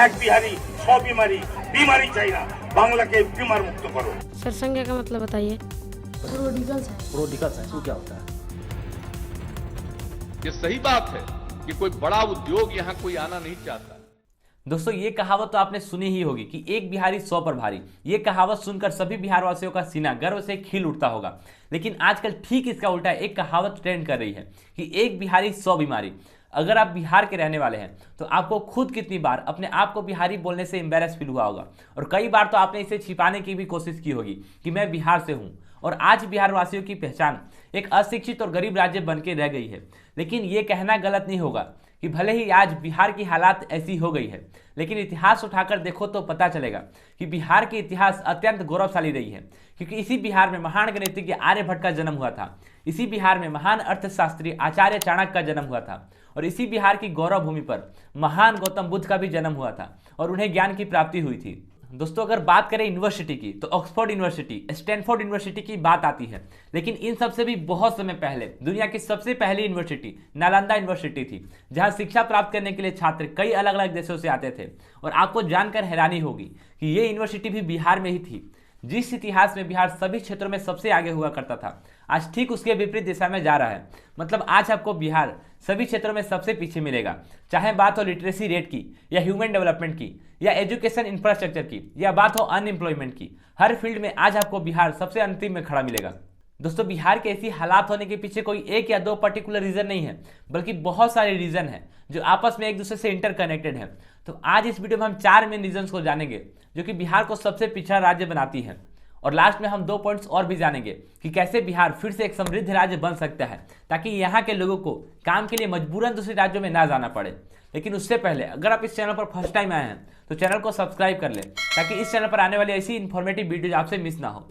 এক বিহারি সব বিমারি বিমারি চাই না, বাংলাকে বিমার মুক্ত করো। सर संज्ञा का मतलब बताइए। प्रोडिकल साइंस वो क्या होता है? ये सही बात है कि कोई बड़ा उद्योग यहाँ कोई आना नहीं चाहता। दोस्तों ये कहावत तो आपने सुनी ही होगी कि एक बिहारी 100 पर भारी। ये कहावत सुनकर सभी बिहार वासियों का सीना गर्व से खिल उठता होगा, लेकिन आजकल ठीक इसका उल्टा एक कहावत ट्रेंड कर रही है कि एक बिहारी 100 बीमारी। अगर आप बिहार के रहने वाले हैं तो आपको खुद कितनी बार अपने आप को बिहारी बोलने से एम्बेरस फील हुआ होगा, और कई बार तो आपने इसे छिपाने की भी कोशिश की होगी कि मैं बिहार से हूँ। और आज बिहार वासियों की पहचान एक अशिक्षित और गरीब राज्य बन के रह गई है। लेकिन ये कहना गलत नहीं होगा कि भले ही आज बिहार की हालात ऐसी हो गई है, लेकिन इतिहास उठाकर देखो तो पता चलेगा कि बिहार की इतिहास अत्यंत गौरवशाली रही है, क्योंकि इसी बिहार में महान गणितज्ञ आर्यभट्ट का जन्म हुआ था। इसी बिहार में महान अर्थशास्त्री आचार्य चाणक्य का जन्म हुआ था, और इसी बिहार की गौरव भूमि पर महान गौतम बुद्ध का भी जन्म हुआ था और उन्हें ज्ञान की प्राप्ति हुई थी। दोस्तों अगर बात करें यूनिवर्सिटी की तो ऑक्सफोर्ड यूनिवर्सिटी, स्टैनफोर्ड यूनिवर्सिटी की बात आती है, लेकिन इन सबसे भी बहुत समय पहले दुनिया की सबसे पहली यूनिवर्सिटी नालंदा यूनिवर्सिटी थी, जहां शिक्षा प्राप्त करने के लिए छात्र कई अलग अलग देशों से आते थे। और आपको जानकर हैरानी होगी कि ये यूनिवर्सिटी भी बिहार में ही थी। जिस इतिहास में बिहार सभी क्षेत्रों में सबसे आगे हुआ करता था, आज ठीक उसके विपरीत दिशा में जा रहा है। मतलब आज आपको बिहार सभी क्षेत्रों में सबसे पीछे मिलेगा, चाहे बात हो लिटरेसी रेट की, या ह्यूमन डेवलपमेंट की, या एजुकेशन इंफ्रास्ट्रक्चर की, या बात हो अनएम्प्लॉयमेंट की। हर फील्ड में आज आपको बिहार सबसे अंतिम में खड़ा मिलेगा। दोस्तों बिहार के ऐसी हालात होने के पीछे कोई एक या दो पर्टिकुलर रीजन नहीं है, बल्कि बहुत सारे रीजन हैं जो आपस में एक दूसरे से इंटरकनेक्टेड हैं। तो आज इस वीडियो में हम 4 मेन रीजंस को जानेंगे जो कि बिहार को सबसे पिछड़ा राज्य बनाती है, और लास्ट में हम 2 पॉइंट्स और भी जानेंगे कि कैसे बिहार फिर से एक समृद्ध राज्य बन सकता है, ताकि यहाँ के लोगों को काम के लिए मजबूरन दूसरे राज्यों में ना जाना पड़े। लेकिन उससे पहले अगर आप इस चैनल पर फर्स्ट टाइम आए हैं तो चैनल को सब्सक्राइब कर लें, ताकि इस चैनल पर आने वाली ऐसी इन्फॉर्मेटिव वीडियोज आपसे मिस ना हो।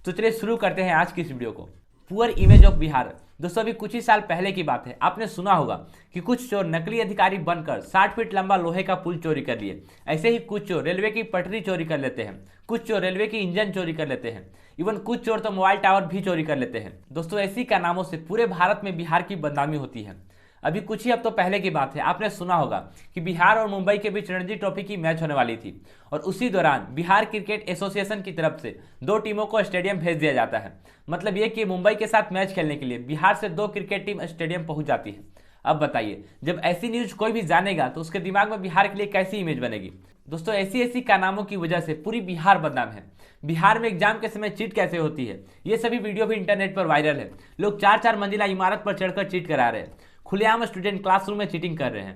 तो चलिए शुरू करते हैं आज की इस वीडियो को। Poor image of Bihar. दोस्तों अभी कुछ ही साल पहले की बात है, आपने सुना होगा कि कुछ चोर नकली अधिकारी बनकर 60 फीट लंबा लोहे का पुल चोरी कर लिए। ऐसे ही कुछ चोर रेलवे की पटरी चोरी कर लेते हैं, कुछ चोर रेलवे की इंजन चोरी कर लेते हैं, इवन कुछ चोर तो मोबाइल टावर भी चोरी कर लेते हैं। दोस्तों ऐसी कारनामों से पूरे भारत में बिहार की बदनामी होती है। अभी कुछ ही हफ्तों पहले की बात है, आपने सुना होगा कि बिहार और मुंबई के बीच रणजी ट्रॉफी की मैच होने वाली थी, और उसी दौरान बिहार क्रिकेट एसोसिएशन की तरफ से 2 टीमों को स्टेडियम भेज दिया जाता है। मतलब ये कि मुंबई के साथ मैच खेलने के लिए बिहार से 2 क्रिकेट टीम स्टेडियम पहुंच जाती है। अब बताइए, जब ऐसी न्यूज कोई भी जानेगा तो उसके दिमाग में बिहार के लिए कैसी इमेज बनेगी। दोस्तों ऐसी कारनामों की वजह से पूरी बिहार बदनाम है। बिहार में एग्जाम के समय चीट कैसे होती है, ये सभी वीडियो भी इंटरनेट पर वायरल है। लोग 4-4 मंजिला इमारत पर चढ़कर चीट करा रहे हैं, खुलेआम स्टूडेंट क्लासरूम में चीटिंग कर रहे हैं।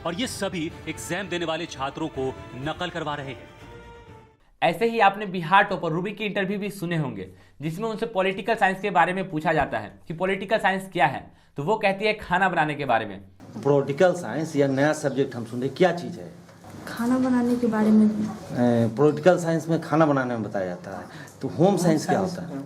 और ये सभी एग्जाम देने वाले छात्रों को नकल करवा रहे हैं। ऐसे ही आपने बिहार टॉपर रूबी की इंटरव्यू भी सुने होंगे, जिसमें उनसे पॉलिटिकल साइंस के बारे में पूछा जाता है कि पॉलिटिकल साइंस क्या है, तो वो कहती है खाना बनाने के बारे में। पॉलिटिकल साइंस या नया सब्जेक्ट हम सुन रहे, क्या चीज़ है? खाना बनाने के बारे में। पॉलिटिकल साइंस में खाना बनाने में बताया जाता है, तो होम साइंस क्या होता है?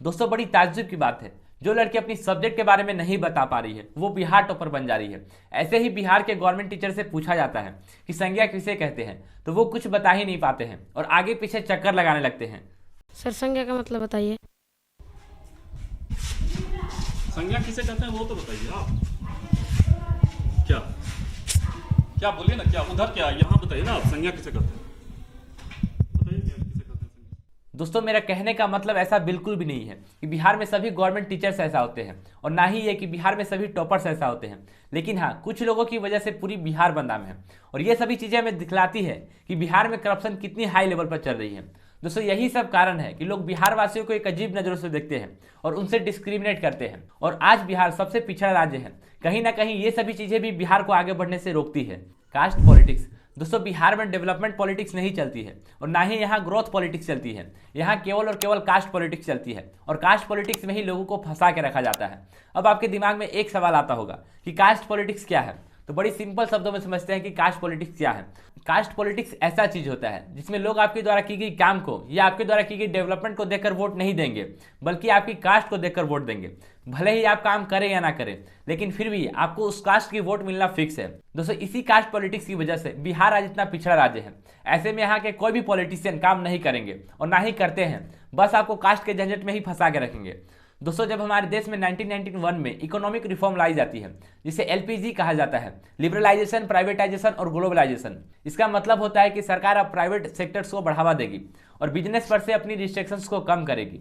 दोस्तों बड़ी ताज्जुब की बात है, जो लड़की अपनी सब्जेक्ट के बारे में नहीं बता पा रही है वो बिहार टॉपर बन जा रही है। ऐसे ही बिहार के गवर्नमेंट टीचर से पूछा जाता है कि संज्ञा किसे कहते हैं, तो वो कुछ बता ही नहीं पाते हैं और आगे पीछे चक्कर लगाने लगते हैं। सर संज्ञा का मतलब बताइए। संज्ञा किसे कहते हैं वो तो बताइए आप। क्या क्या बोलिए ना, क्या उधर, क्या यहाँ बताइए ना आप, संज्ञा किसे कहते हैं बताइए, क्या किसे कहते हैं? दोस्तों मेरा कहने का मतलब ऐसा बिल्कुल भी नहीं है कि बिहार में सभी गवर्नमेंट टीचर्स ऐसा होते हैं, और ना ही ये कि बिहार में सभी टॉपर्स ऐसा होते हैं। लेकिन हाँ, कुछ लोगों की वजह से पूरी बिहार बदनाम है, और ये सभी चीज़ें हमें दिखलाती है कि बिहार में करप्शन कितनी हाई लेवल पर चल रही है। दोस्तों यही सब कारण है कि लोग बिहार वासियों को एक अजीब नज़रों से देखते हैं और उनसे डिस्क्रिमिनेट करते हैं, और आज बिहार सबसे पिछड़ा राज्य है। कहीं ना कहीं ये सभी चीज़ें भी बिहार को आगे बढ़ने से रोकती है। Caste politics. दोस्तों बिहार में डेवलपमेंट पॉलिटिक्स नहीं चलती है, और ना ही यहाँ ग्रोथ पॉलिटिक्स चलती है। यहाँ केवल और केवल कास्ट पॉलिटिक्स चलती है, और कास्ट पॉलिटिक्स में ही लोगों को फंसा के रखा जाता है। अब आपके दिमाग में एक सवाल आता होगा कि कास्ट पॉलिटिक्स क्या है, तो बड़ी सिंपल शब्दों में समझते हैं कि कास्ट पॉलिटिक्स क्या है। कास्ट पॉलिटिक्स ऐसा चीज होता है जिसमें लोग आपके द्वारा की गई काम को या आपके द्वारा की गई डेवलपमेंट को देखकर वोट नहीं देंगे, बल्कि आपकी कास्ट को देखकर वोट देंगे। भले ही आप काम करें या ना करें, लेकिन फिर भी आपको उस कास्ट की वोट मिलना फिक्स है। दोस्तों इसी कास्ट पॉलिटिक्स की वजह से बिहार आज इतना पिछड़ा राज्य है। ऐसे में यहाँ के कोई भी पॉलिटिशियन काम नहीं करेंगे और ना ही करते हैं, बस आपको कास्ट के झंझट में ही फंसा के रखेंगे। दोस्तों, जब हमारे देश में 1991 में इकोनॉमिक रिफॉर्म लाई जाती है, जिसे LPG कहा जाता है, लिबरलाइजेशन, प्राइवेटाइजेशन और ग्लोबलाइजेशन, इसका मतलब होता है कि सरकार अब प्राइवेट सेक्टर्स को बढ़ावा देगी और बिजनेस पर से अपनी रिस्ट्रिक्शंस को कम करेगी।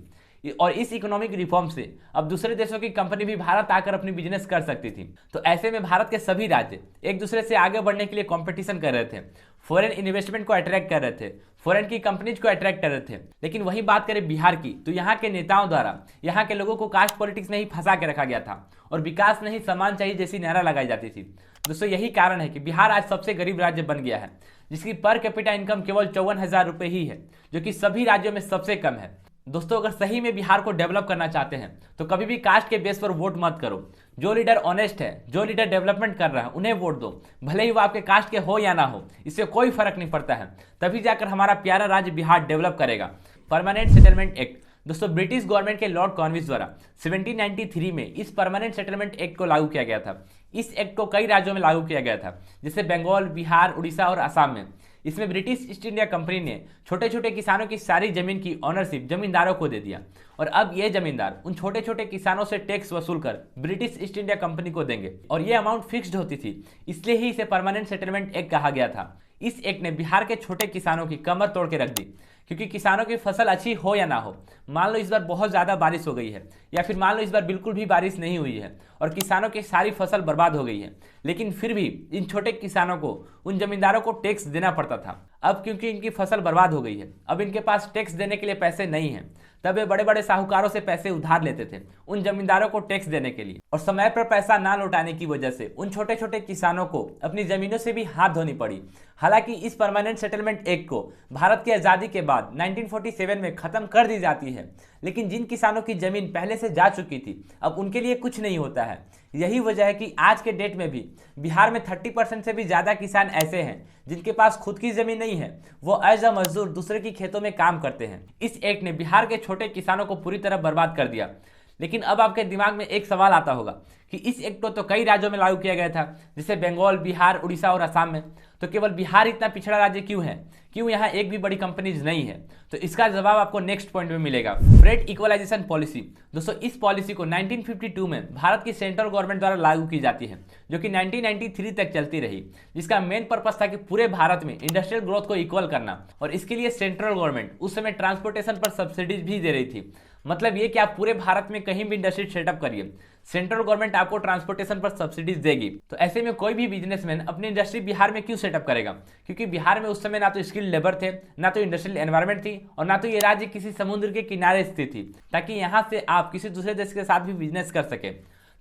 और इस इकोनॉमिक रिफॉर्म से अब दूसरे देशों की कंपनी भी भारत आकर अपनी बिजनेस कर सकती थी। तो ऐसे में भारत के सभी राज्य एक दूसरे से आगे बढ़ने के लिए कंपटीशन कर रहे थे, फॉरेन इन्वेस्टमेंट को अट्रैक्ट कर रहे थे, फॉरेन की कंपनीज को अट्रैक्ट कर रहे थे। लेकिन वही बात करें बिहार की, तो यहाँ के नेताओं द्वारा यहाँ के लोगों को कास्ट पॉलिटिक्स में ही फंसा के रखा गया था और विकास नहीं सम्मान चाहिए जैसी नारा लगाई जाती थी। दोस्तों, यही कारण है कि बिहार आज सबसे गरीब राज्य बन गया है, जिसकी पर कैपिटा इनकम केवल 54,000 रुपये ही है, जो कि सभी राज्यों में सबसे कम है। दोस्तों, अगर सही में बिहार को डेवलप करना चाहते हैं तो कभी भी कास्ट के बेस पर वोट मत करो। जो लीडर ऑनेस्ट है, जो लीडर डेवलपमेंट कर रहा है, उन्हें वोट दो, भले ही वो आपके कास्ट के हो या ना हो, इससे कोई फर्क नहीं पड़ता है। तभी जाकर हमारा प्यारा राज्य बिहार डेवलप करेगा। परमानेंट सेटलमेंट एक्ट, दोस्तों ब्रिटिश गवर्नमेंट के लॉर्ड कॉर्नवालिस द्वारा 1793 में इस परमानेंट सेटलमेंट एक्ट को लागू किया गया था। इस एक्ट को कई राज्यों में लागू किया गया था, जैसे बंगाल, बिहार, उड़ीसा और असम में। इसमें ब्रिटिश ईस्ट इंडिया कंपनी ने छोटे छोटे किसानों की सारी जमीन की ऑनरशिप जमींदारों को दे दिया और अब ये जमींदार उन छोटे छोटे किसानों से टैक्स वसूल कर ब्रिटिश ईस्ट इंडिया कंपनी को देंगे और ये अमाउंट फिक्स्ड होती थी, इसलिए ही इसे परमानेंट सेटलमेंट एक्ट कहा गया था। इस एक्ट ने बिहार के छोटे किसानों की कमर तोड़ के रख दी, क्योंकि किसानों की फसल अच्छी हो या ना हो, मान लो इस बार बहुत ज़्यादा बारिश हो गई है या फिर मान लो इस बार बिल्कुल भी बारिश नहीं हुई है और किसानों की सारी फसल बर्बाद हो गई है, लेकिन फिर भी इन छोटे किसानों को, उन जमींदारों को टैक्स देना पड़ता था। अब क्योंकि इनकी फसल बर्बाद हो गई है, अब इनके पास टैक्स देने के लिए पैसे नहीं हैं, तब वे बड़े बड़े साहूकारों से पैसे उधार लेते थे उन जमींदारों को टैक्स देने के लिए, और समय पर पैसा ना लौटाने की वजह से उन छोटे छोटे किसानों को अपनी जमीनों से भी हाथ धोनी पड़ी। हालांकि इस परमानेंट सेटलमेंट एक्ट को भारत की आज़ादी के बाद 1947 में खत्म कर दी जाती है, लेकिन जिन किसानों की जमीन पहले से जा चुकी थी अब उनके लिए कुछ नहीं होता है। यही वजह है कि आज के डेट में भी बिहार में 30% से भी ज़्यादा किसान ऐसे हैं जिनके पास खुद की ज़मीन नहीं है, वो एज अ मजदूर दूसरे की खेतों में काम करते हैं। इस एक्ट ने बिहार के छोटे किसानों को पूरी तरह बर्बाद कर दिया। लेकिन अब आपके दिमाग में एक सवाल आता होगा कि इस एक्ट को तो कई राज्यों में लागू किया गया था, जैसे बंगाल, बिहार, उड़ीसा और असम में, तो केवल बिहार इतना पिछड़ा राज्य क्यों है? क्यों यहाँ एक भी बड़ी कंपनीज नहीं है? तो इसका जवाब आपको नेक्स्ट पॉइंट में मिलेगा। फ्रेट इक्वलाइजेशन पॉलिसी, दोस्तों इस पॉलिसी को 1952 में भारत की सेंट्रल गवर्नमेंट द्वारा लागू की जाती है, जो कि 1993 तक चलती रही, जिसका मेन पर्पस था कि पूरे भारत में इंडस्ट्रियल ग्रोथ को इक्वल करना। और इसके लिए सेंट्रल गवर्नमेंट उस समय ट्रांसपोर्टेशन पर सब्सिडीज भी दे रही थी। मतलब ये कि आप पूरे भारत में कहीं भी इंडस्ट्री सेटअप करिए, सेंट्रल गवर्नमेंट आपको ट्रांसपोर्टेशन पर सब्सिडीज देगी। तो ऐसे में कोई भी बिजनेसमैन अपनी इंडस्ट्री बिहार में क्यों सेटअप करेगा? क्योंकि बिहार में उस समय ना तो स्किल्ड लेबर थे, ना तो इंडस्ट्रियल एनवायरनमेंट थी, और ना तो ये राज्य किसी समुद्र के किनारे स्थित थी ताकि यहाँ से आप किसी दूसरे देश के साथ भी बिजनेस कर सके।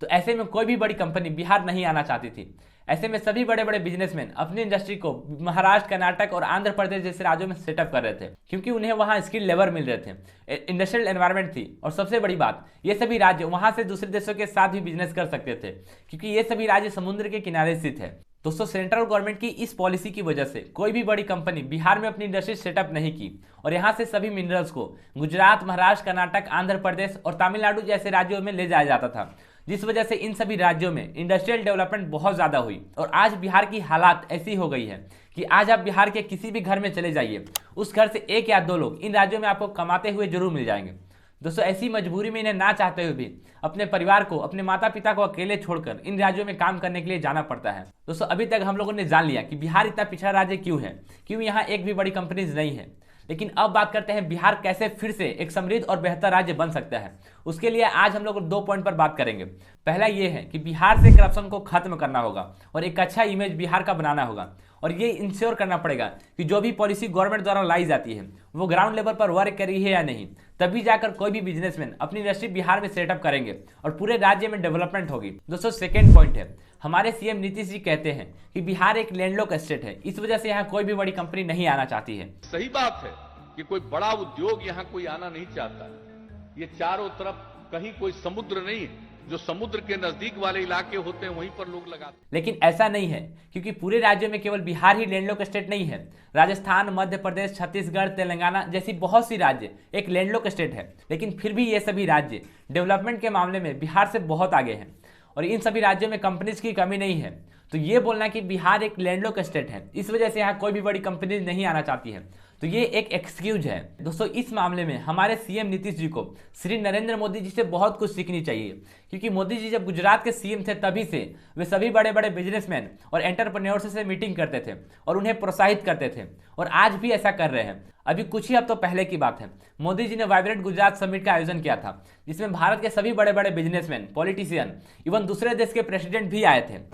तो ऐसे में कोई भी बड़ी कंपनी बिहार नहीं आना चाहती थी। ऐसे में सभी बड़े बड़े बिजनेसमैन अपनी इंडस्ट्री को महाराष्ट्र, कर्नाटक और आंध्र प्रदेश जैसे राज्यों में सेटअप कर रहे थे, क्योंकि उन्हें वहां स्किल लेबर मिल रहे थे, इंडस्ट्रियल एनवायरनमेंट थी, और सबसे बड़ी बात, ये सभी राज्य वहां से दूसरे देशों के साथ भी बिजनेस कर सकते थे, क्योंकि ये सभी राज्य समुद्र के किनारे स्थित है। दोस्तों सेंट्रल गवर्नमेंट की इस पॉलिसी की वजह से कोई भी बड़ी कंपनी बिहार में अपनी इंडस्ट्री सेटअप नहीं की, और यहाँ से सभी मिनरल्स को गुजरात, महाराष्ट्र, कर्नाटक, आंध्र प्रदेश और तमिलनाडु जैसे राज्यों में ले जाया जाता था, जिस वजह से इन सभी राज्यों में इंडस्ट्रियल डेवलपमेंट बहुत ज़्यादा हुई। और आज बिहार की हालात ऐसी हो गई है कि आज आप बिहार के किसी भी घर में चले जाइए, उस घर से एक या दो लोग इन राज्यों में आपको कमाते हुए जरूर मिल जाएंगे। दोस्तों ऐसी मजबूरी में इन्हें ना चाहते हुए भी अपने परिवार को, अपने माता पिता को अकेले छोड़कर इन राज्यों में काम करने के लिए जाना पड़ता है। दोस्तों अभी तक हम लोगों ने जान लिया कि बिहार इतना पिछड़ा राज्य क्यों है, क्यों यहाँ एक भी बड़ी कंपनीज नहीं है। लेकिन अब बात करते हैं बिहार कैसे फिर से एक समृद्ध और बेहतर राज्य बन सकता है। उसके लिए आज हम लोग 2 पॉइंट पर बात करेंगे। पहला ये है कि बिहार से करप्शन को खत्म करना होगा और एक अच्छा इमेज बिहार का बनाना होगा, और ये इंश्योर करना पड़ेगा कि जो भी पॉलिसी गवर्नमेंट द्वारा लाई जाती है वो ग्राउंड लेवल पर वर्क कर रही है या नहीं, तभी जाकर कोई भी बिजनेसमैन अपनी इंडस्ट्री बिहार में सेटअप करेंगे और पूरे राज्य में डेवलपमेंट होगी। दोस्तों सेकेंड पॉइंट है, हमारे सीएम नीतीश जी कहते हैं कि बिहार एक लैंडलॉक स्टेट है, इस वजह से यहाँ कोई भी बड़ी कंपनी नहीं आना चाहती है। सही बात है कि कोई बड़ा उद्योग यहाँ कोई आना नहीं चाहता है। ये चारों तरफ कहीं कोई समुद्र नहीं है, जो समुद्र के नजदीक वाले इलाके होते हैं वहीं पर लोग लगाते हैं। लेकिन ऐसा नहीं है, क्योंकि पूरे राज्यों में केवल बिहार ही लैंडलॉक स्टेट नहीं है। राजस्थान, मध्य प्रदेश, छत्तीसगढ़, तेलंगाना जैसी बहुत सी राज्य एक लैंडलॉक स्टेट है, लेकिन फिर भी ये सभी राज्य डेवलपमेंट के मामले में बिहार से बहुत आगे हैं, और इन सभी राज्यों में कंपनीज की कमी नहीं है। तो ये बोलना कि बिहार एक लैंडलॉक स्टेट है, इस वजह से यहाँ कोई भी बड़ी कंपनी नहीं आना चाहती है, तो ये एक एक्सक्यूज है। दोस्तों इस मामले में हमारे सीएम नीतीश जी को श्री नरेंद्र मोदी जी से बहुत कुछ सीखनी चाहिए, क्योंकि मोदी जी जब गुजरात के सीएम थे तभी से वे सभी बड़े बड़े बिजनेसमैन और एंटरप्रेन्योर्स से मीटिंग करते थे और उन्हें प्रोत्साहित करते थे, और आज भी ऐसा कर रहे हैं। अभी कुछ ही हफ्तों पहले की बात है, मोदी जी ने वाइब्रेंट गुजरात समिट का आयोजन किया था, जिसमें भारत के सभी बड़े बड़े बिजनेसमैन, पॉलिटिशियन, इवन दूसरे देश के प्रेसिडेंट भी आए थे।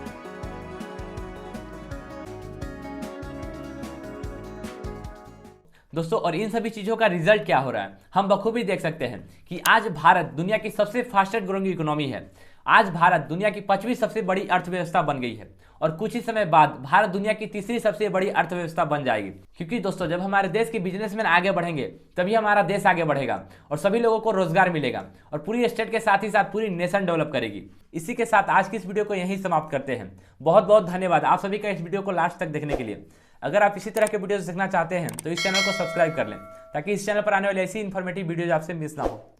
दोस्तों और इन सभी चीजों का रिजल्ट क्या हो रहा है हम बखूबी देख सकते हैं कि आज भारत दुनिया की सबसे फास्टेस्ट ग्रोइंग इकोनॉमी है। आज भारत दुनिया की 5वीं सबसे बड़ी अर्थव्यवस्था बन गई है, और कुछ ही समय बाद भारत दुनिया की 3री सबसे बड़ी अर्थव्यवस्था बन जाएगी। क्योंकि दोस्तों जब हमारे देश के बिजनेसमैन आगे बढ़ेंगे तभी हमारा देश आगे बढ़ेगा और सभी लोगों को रोजगार मिलेगा, और पूरी स्टेट के साथ ही साथ पूरी नेशन डेवलप करेगी। इसी के साथ आज की इस वीडियो को यहीं समाप्त करते हैं। बहुत बहुत धन्यवाद आप सभी का इस वीडियो को लास्ट तक देखने के लिए। अगर आप इसी तरह के वीडियोस देखना चाहते हैं तो इस चैनल को सब्सक्राइब कर लें, ताकि इस चैनल पर आने वाली ऐसी इन्फॉर्मेटिव वीडियोज आपसे मिस ना हो।